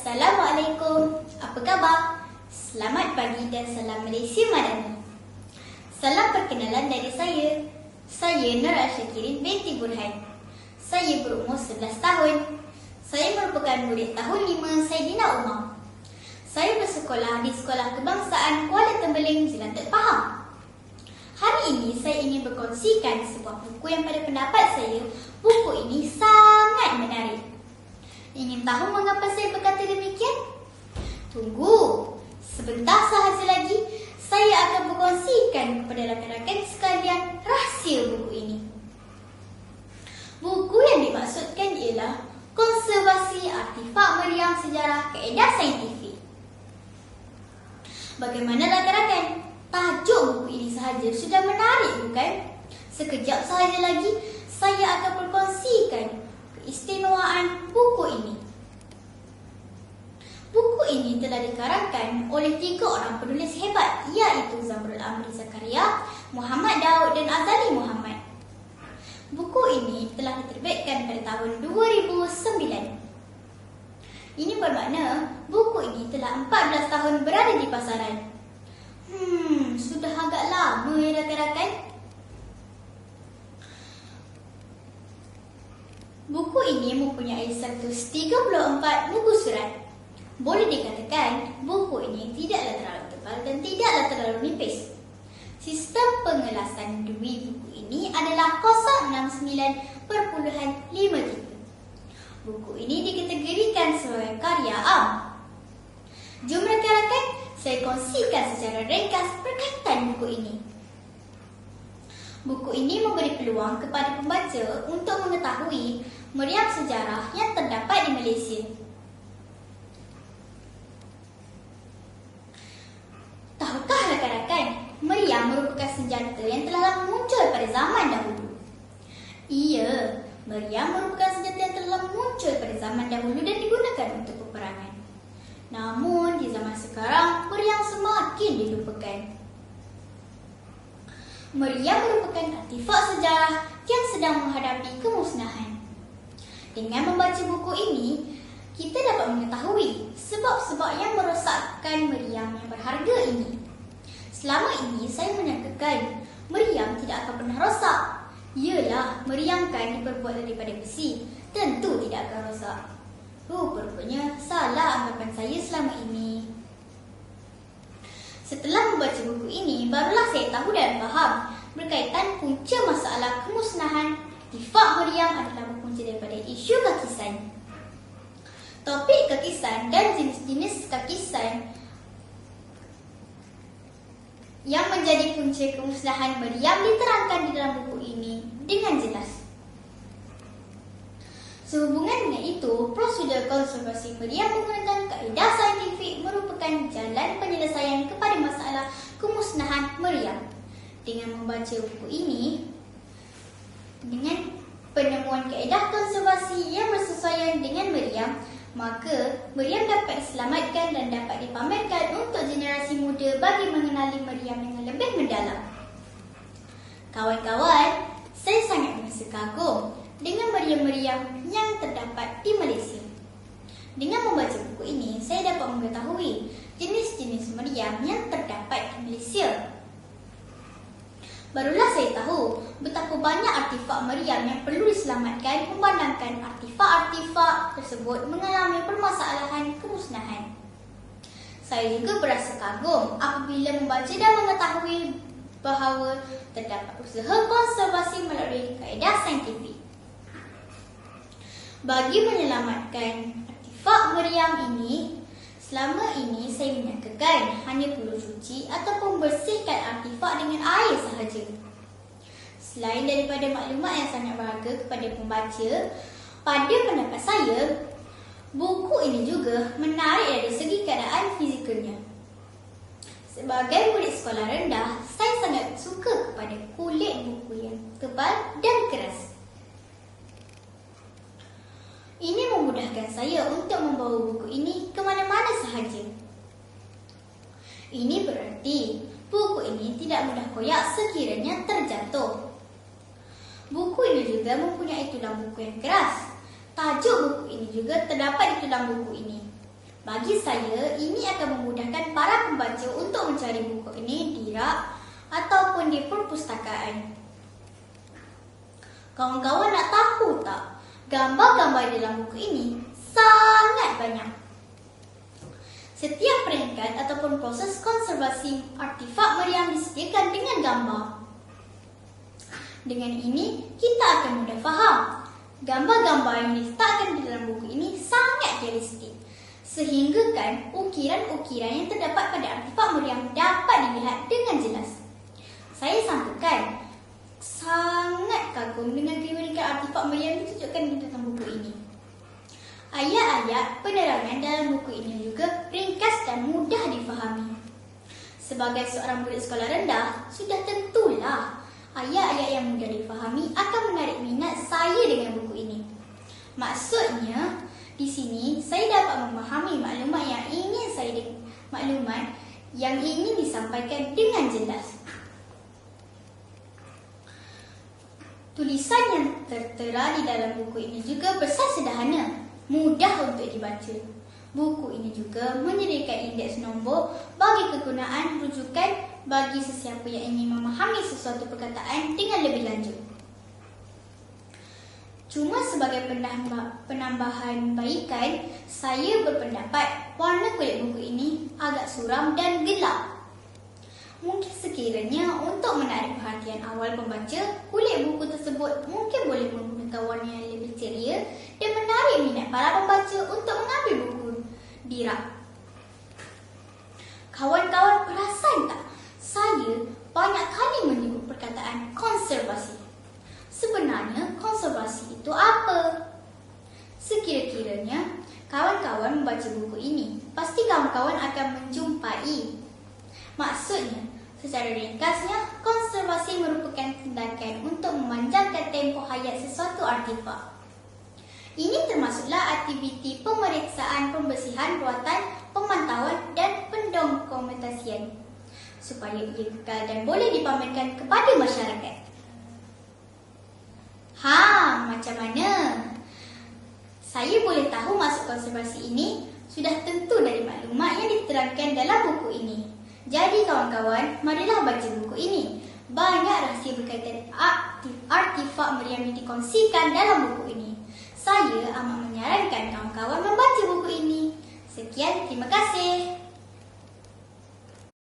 Assalamualaikum, apa khabar? Selamat pagi dan salam Malaysia Madani. Salam perkenalan dari saya Nur Asyakirin binti Burhan. Saya berumur 11 tahun. Saya merupakan murid tahun 5 Saidina Umar. Saya bersekolah di Sekolah Kebangsaan Kuala Tembeling, Jelantik Pahang. Hari ini saya ingin berkongsikan sebuah buku yang pada pendapat saya, buku ini sangat menarik. Ingin tahu mengapa saya berkata demikian? Tunggu, sebentar sahaja lagi saya akan berkongsikan kepada rakan-rakan sekalian rahsia buku ini. Buku yang dimaksudkan ialah Konservasi Artifak Meriam Sejarah Kaedah Saintifik. Bagaimana rakan-rakan? Tajuk buku ini sahaja sudah menarik, bukan? Sekejap sahaja lagi saya akan berkongsikan keistimewaan buku ini. Buku ini telah dikarangkan oleh 3 orang penulis hebat, iaitu Zamrul Amri Zakaria, Muhammad Daud dan Azali Muhammad. Buku ini telah diterbitkan pada tahun 2009. Ini bermakna buku ini telah 14 tahun berada di pasaran. Sudah agak lama ya rakan-rakan. Buku ini mempunyai 134 muka surat. Boleh dikatakan buku ini tidaklah terlalu tebal dan tidaklah terlalu nipis. Sistem pengelasan dui buku ini adalah 069.53. Buku ini dikategorikan sebagai karya am. Jom rakan-rakan, saya kongsikan secara ringkas berkaitan buku ini. Buku ini memberi peluang kepada pembaca untuk mengetahui meriam sejarah yang terdapat di Malaysia. Tahukah rakan-rakan, meriam merupakan senjata yang telah lama muncul pada zaman dahulu? Iya, meriam merupakan senjata yang telah muncul pada zaman dahulu dan digunakan untuk peperangan. Namun, di zaman sekarang, meriam semakin dilupakan. Meriam merupakan artifak sejarah yang sedang menghadapi kemusnahan. Dengan membaca buku ini, kita dapat mengetahui sebab-sebab yang merosakkan meriam yang berharga ini. Selama ini saya menyangkakan meriam tidak akan pernah rosak. Yalah, meriam kan diperbuat daripada besi, tentu tidak akan rosak. Rupanya salah anggapan saya selama ini. Setelah membaca buku ini, barulah saya tahu dan faham berkaitan punca masalah kemusnahan artifak meriam adalah berpunca daripada isu kakisan. Topik kakisan dan jenis-jenis kakisan yang menjadi punca kemusnahan meriam diterangkan di dalam buku ini dengan jelas. Sehubungan dengan itu, prosedur konservasi meriam menggunakan kaedah saintifik merupakan jalan penyelesaian kepada masalah kemusnahan meriam. Dengan membaca buku ini, dengan penemuan kaedah konservasi yang bersesuaian dengan meriam, maka meriam dapat diselamatkan dan dapat dipamerkan untuk generasi muda bagi mengenali meriam dengan lebih mendalam. Kawan-kawan, saya sangat merasa kagum dengan meriam-meriam yang terdapat di Malaysia. Dengan membaca buku ini, saya dapat mengetahui jenis-jenis meriam yang terdapat di Malaysia. Barulah saya tahu betapa banyak artifak meriam yang perlu diselamatkan memandangkan artifak-artifak tersebut mengalami permasalahan kemusnahan. Saya juga berasa kagum apabila membaca dan mengetahui bahawa terdapat usaha konservasi melalui kaedah saintifik. Bagi menyelamatkan artifak meriam ini, selama ini saya menyangkakan hanya perlu cuci ataupun bersihkan artifak dengan air sahaja. Selain daripada maklumat yang sangat berharga kepada pembaca, pada pendapat saya, buku ini juga menarik dari segi keadaan fizikalnya. Sebagai murid sekolah rendah, saya sangat suka kepada kulit buku yang tebal dan keras. Ini memudahkan saya untuk membawa buku ini ke mana-mana sahaja. Ini berarti buku ini tidak mudah koyak sekiranya terjatuh. Buku ini juga mempunyai tulang buku yang keras. Tajuk buku ini juga terdapat di tulang buku ini. Bagi saya, ini akan memudahkan para pembaca untuk mencari buku ini di rak ataupun di perpustakaan. Kawan-kawan nak tahu tak, gambar-gambar dalam buku ini sangat banyak. Setiap peringkat ataupun proses konservasi artifak meriam disediakan dengan gambar. Dengan ini, kita akan mudah faham. Gambar-gambar yang diletakkan di dalam buku ini sangat realistik. Sehingga kan ukiran-ukiran yang terdapat pada artifak meriam dapat dilihat dengan jelas. Saya sangkakan sangat kagum dengan keunikan artifak meriam yang ditunjukkan di dalam buku ini. Ayat-ayat penerangan dalam buku ini juga ringkas dan mudah difahami. Sebagai seorang murid sekolah rendah, sudah tentulah ayat-ayat yang mudah difahami akan menarik minat saya dengan buku ini. Maksudnya, di sini saya dapat memahami maklumat yang ingin disampaikan dengan jelas. Tulisan yang tertera di dalam buku ini juga bersaiz sederhana, mudah untuk dibaca. Buku ini juga menyediakan indeks nombor bagi kegunaan rujukan bagi sesiapa yang ingin memahami sesuatu perkataan dengan lebih lanjut. Cuma sebagai penambahan baikan, saya berpendapat warna kulit buku ini agak suram dan gelap. Mungkin sekiranya untuk menarik perhatian awal pembaca, kulit buku tersebut mungkin boleh menggunakan warna yang lebih ceria dan menarik minat para pembaca untuk mengambil buku di rak. Kawan-kawan perasan tak? Saya banyak kali menyebut perkataan konservasi. Sebenarnya konservasi itu apa? Sekira-kiranya kawan-kawan membaca buku ini, pasti kawan-kawan akan menjumpai. Maksudnya, secara ringkasnya, konservasi merupakan tindakan untuk memanjangkan tempoh hayat sesuatu artifak. Ini termasuklah aktiviti pemeriksaan, pembersihan, rawatan, pemantauan dan pendokumentasian supaya ia kekal dan boleh dipamerkan kepada masyarakat. Macam mana? Saya boleh tahu maksud konservasi ini sudah tentu dari maklumat yang diterangkan dalam buku ini. Jadi kawan-kawan, marilah baca buku ini. Banyak rahsia berkaitan artifak meriam yang dikongsikan dalam buku ini. Saya amat menyarankan kawan-kawan membaca buku ini. Sekian, terima kasih.